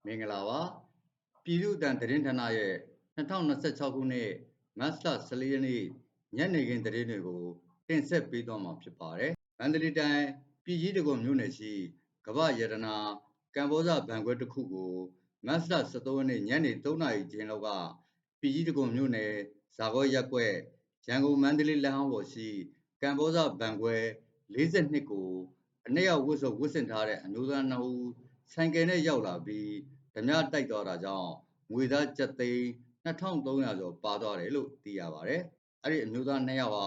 မင်္ဂလာပါပြည်သူ့အတန်သတင်းဌာနရဲ့2026ခုနှစ်မတ်လ14ရက်နေ့ညနေခင်းသတင်းတွေကိုတင်ဆက်ပေးသွားမှာဖြစ်ပါတယ်။မန္တလေးတိုင်းပြည်ကြီးတကုံမြို့နယ်ရှိကမ္ဘာရတနာကမ္ဘောဇဘဏ်ခွဲတစ်ခုကိုမတ်လ13ရက်နေ့ညနေ3နာရီချိန်လောက်ကပြည်ကြီးတကုံမြို့နယ်ဇာကောရက်ကွက်ရန်ကုန်မန္တလေးလမ်းဟောင်းပေါ်ရှိကမ္ဘောဇဘဏ်ခွဲ42ကိုအနက်ရောက်ဝတ်စုံဝတ်ဆင်ထားတဲ့အမျိုးသား2ဦးဆိုင်ကယ်နဲ့ရောက်လာပြီးဓမြတိုက်သွားတာကြောင့်ငွေသားကျပ်သိန်း2300ကျော်ပါသွားတယ်လို့သိရပါတယ်။အဲ့ဒီအမျိုးသား2ယောက်ဟာ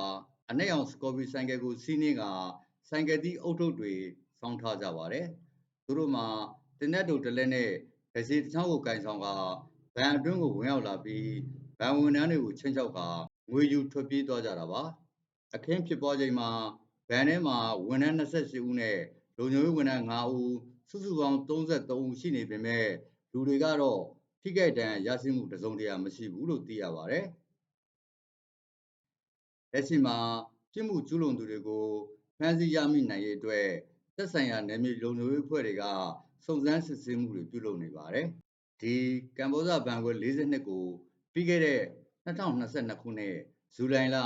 အနက်ရောင်စကော်ပီဆိုင်ကယ်ကိုစီးနင်းကဆိုင်ကယ်သီးအုပ်ထုပ်တွေစောင်းထားကြပါတယ်။သူတို့မှာတင်တဲ့တူတလက်နဲ့ဗစီတစ်ချောင်းကိုကင်ဆောင်ကဗန်အတွင်းကိုဝင်ရောက်လာပြီးဗန်ဝန်ထမ်းတွေကိုချင်းချောက်ကငွေယူထွက်ပြေးသွားကြတာပါ။အခင်းဖြစ်ပွားချိန်မှာဗန်ထဲမှာဝန်ထမ်း28ဦးနဲ့လုံခြုံရေးဝန်ထမ်း5ဦးစုစုပေါင်း33ဦးရှိနေပေမဲ့လူတွေကတော့ထိခိုက်ဒဏ်ရာရရှိမှုတစုံတရာမရှိဘူးလို့သိရပါတယ်။လက်ရှိမှာပြစ်မှုကျူးလွန်သူတွေကိုဖမ်းဆီးရမိနိုင်ရေးအတွက်သက်ဆိုင်ရာနယ်မြေလုံခြုံရေးအဖွဲ့တွေကစုံစမ်းစစ်ဆေးမှုတွေပြုလုပ်နေပါတယ်။ဒီကမ္ဘောဇဘဏ်ခွဲ42ကိုပြီးခဲ့တဲ့2022ခုနှစ်ဇူလိုင်လ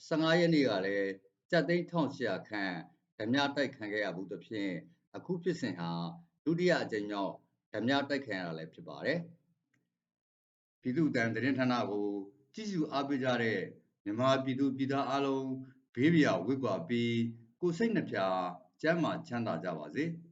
15ရက်နေ့ကလည်းကျပ်သိန်း1800ခန့်ဓမြတိုက်ခံခဲ့ရမှုသဖြင့်အခုဖြစ်စဉ်ဟာဒုတိယအကြိမ်မြောက်ဓမြတိုက်ခံရတာလည်းဖြစ်ပါတယ်။ပြည်သူ့အတန်သတင်းဌာနကိုကြည့်ရှုအားပေးကြတဲ့မြန်မာပြည်သူပြည်သားအားလုံးဘေးပရာဝေးကွာပြီးကိုယ်စိတ်နှဖျားကျန်းမာချမ်းသာကြပါစေ။